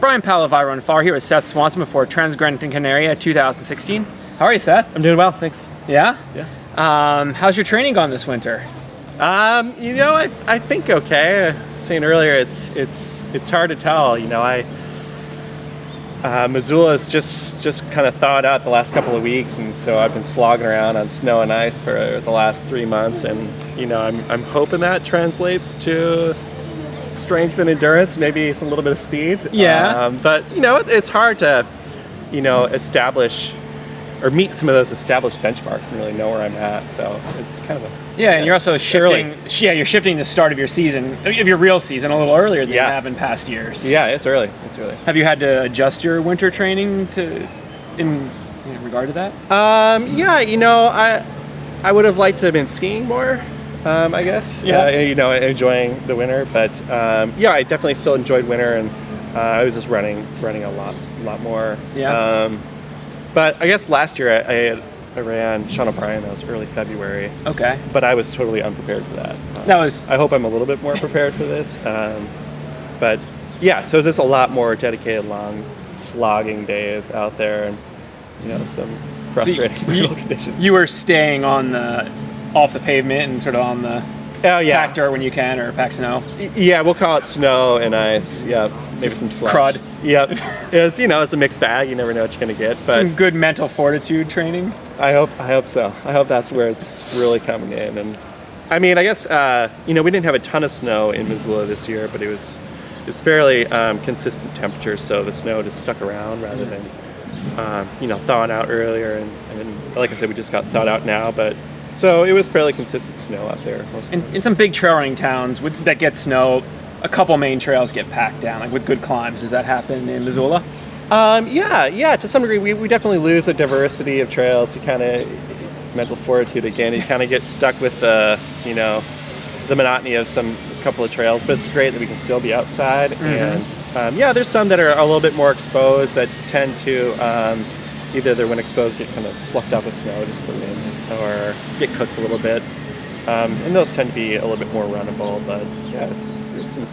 Brian Palaviro and Far here with Seth Swanson before Transgrancanaria 2016. How are you, Seth? I'm doing well, thanks. Yeah? Yeah. How's your training gone this winter? I think okay. I was saying earlier, it's hard to tell. Missoula's just kind of thawed out the last couple of weeks, and so I've been slogging around on snow and ice for the last 3 months, and I'm hoping that translates to strength and endurance, maybe some little bit of speed. Yeah. But it's hard to establish or meet some of those established benchmarks and really know where I'm at. So it's kind of and you're also shifting. Yeah, you're shifting the start of your season, of your real season, a little earlier than you have in past years. Yeah, it's early. Have you had to adjust your winter training in regard to that? I would have liked to have been skiing more. I guess. Enjoying the winter, but I definitely still enjoyed winter, and I was just running a lot more. Yeah. But I guess last year I ran Sean O'Brien. That was early February. Okay. But I was totally unprepared for that. I hope I'm a little bit more prepared for this. But yeah, so it's just a lot more dedicated, long slogging days out there, and some frustrating conditions. You were staying on off the pavement and sort of on the packed dirt when you can, or packed snow. Yeah, we'll call it snow and ice. Yeah, maybe some slush. Crud. Yep. It's a mixed bag. You never know what you're gonna get. But some good mental fortitude training. I hope so. I hope that's where it's really coming in. And I mean, I guess we didn't have a ton of snow in Missoula this year, but it's fairly consistent temperature, so the snow just stuck around rather than thawing out earlier. And like I said, we just got thawed out now, but. So it was fairly consistent snow out there. In some big trail running towns that get snow, a couple main trails get packed down, like with good climbs. Does that happen in Missoula? Yeah. To some degree, we definitely lose the diversity of trails. You kind of mental fortitude again. You kind of get stuck with the monotony of a couple of trails. But it's great that we can still be outside. Mm-hmm. And there's some that are a little bit more exposed that tend to either their when exposed get kind of sloughed up with snow, just the wind, or get cooked a little bit. And those tend to be a little bit more runnable, but there's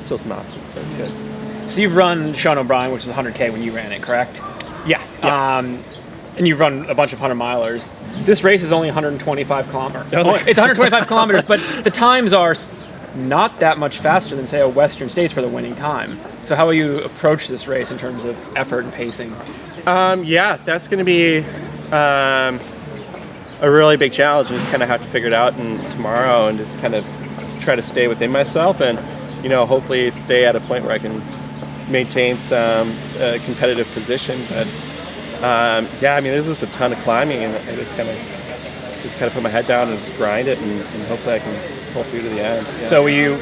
still some options, so it's good. So you've run Sean O'Brien, which is 100K when you ran it, correct? Yeah. And you've run a bunch of 100-milers. This race is only 125 kilometers. Oh, it's 125 kilometers, but the times are not that much faster than, say, a Western States for the winning time. So how will you approach this race in terms of effort and pacing? That's going to be a really big challenge, and just kind of have to figure it out tomorrow and just kind of try to stay within myself and, hopefully stay at a point where I can maintain some competitive position. But, there's just a ton of climbing, and I just kind of put my head down and just grind it, and hopefully I can pull through to the end. Yeah. So do you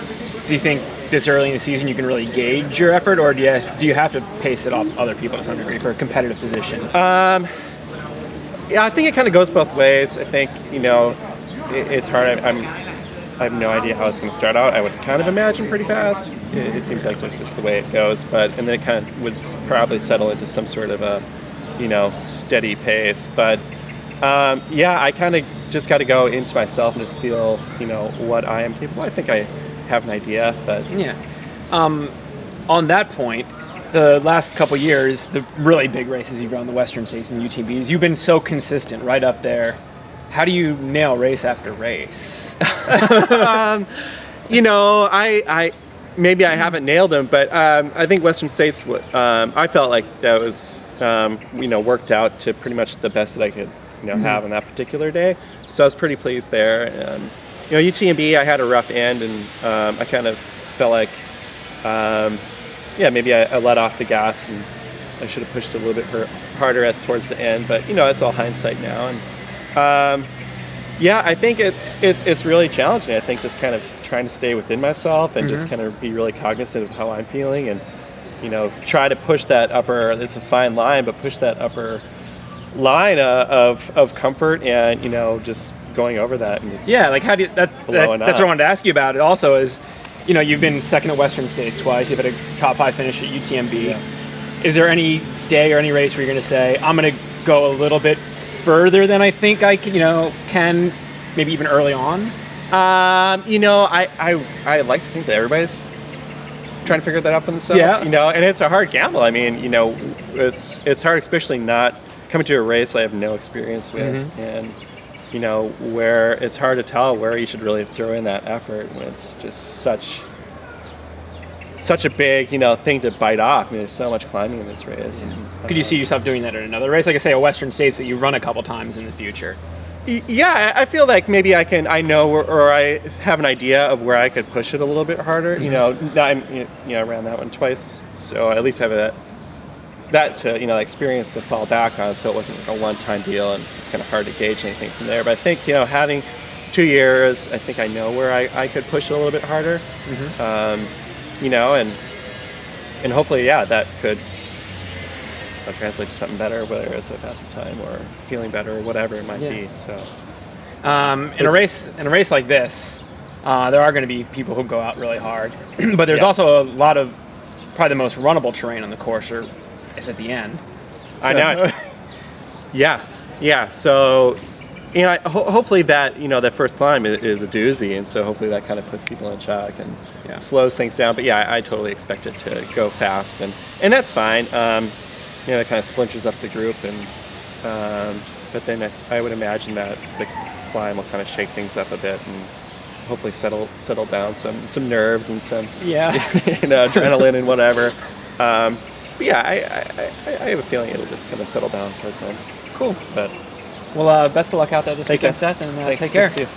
think this early in the season you can really gauge your effort, or do you have to pace it off other people to some degree for a competitive position? I think it kind of goes both ways. I think it's hard. I have no idea how it's going to start out. I would kind of imagine pretty fast. It seems like that's just the way it goes, and then it kind of would probably settle into some sort of a steady pace. But I kind of just got to go into myself and just feel what I am capable. I think I have an idea, but on that point, the last couple years, the really big races you've run, the Western States and the UTMBs, you've been so consistent right up there. How do you nail race after race? I maybe I haven't nailed them, but I think Western States, I felt like that was worked out to pretty much the best that I could have on that particular day. So I was pretty pleased there. UTMB, I had a rough end, and I kind of felt like, maybe I let off the gas, and I should have pushed a little bit harder towards the end. But it's all hindsight now, and I think it's really challenging. I think just kind of trying to stay within myself and just kind of be really cognizant of how I'm feeling, and try to push that upper. It's a fine line, but push that upper line of comfort, and just going over that. And how do you, that's what I wanted to ask you about. It also is, you've been second at Western States twice. You've had a top 5 finish at UTMB. Yeah. Is there any day or any race where you're going to say, I'm going to go a little bit further than I think I can maybe even early on? I like to think that everybody's trying to figure that out for themselves. Yeah. You know, and it's a hard gamble. I mean, you know, it's hard, especially not coming to a race I have no experience with, and you know, where it's hard to tell where you should really throw in that effort when it's just such a big, you know, thing to bite off. I mean, there's so much climbing in this race. And, Could you see yourself doing that in another race, like I say, a Western States that you run a couple times in the future? Yeah, I feel like maybe I know or I have an idea of where I could push it a little bit harder. You know, I ran that one twice, so I at least have that to, you know, experience to fall back on, so it wasn't like a one-time deal, and it's kind of hard to gauge anything from there. But I think, you know, having 2 years, I think I know where I could push it a little bit harder. You know, and hopefully, yeah, that could translate to something better, whether it's a faster time or feeling better or whatever it might be. So, in a race like this, there are going to be people who go out really hard, but there's also a lot of probably the most runnable terrain on the course is at the end. So. I know. Yeah. So, you know, hopefully that, you know, that first climb is a doozy, and so hopefully that kind of puts people in check and slows things down. But yeah, I totally expect it to go fast, and that's fine. You know, it kind of splinters up the group, and but then I would imagine that the climb will kind of shake things up a bit and hopefully settle down some nerves and some you know, adrenaline and whatever. But yeah, I have a feeling it'll just kind of settle down towards then. Cool. But well, best of luck out there this weekend, Seth, and take care. Good to see you.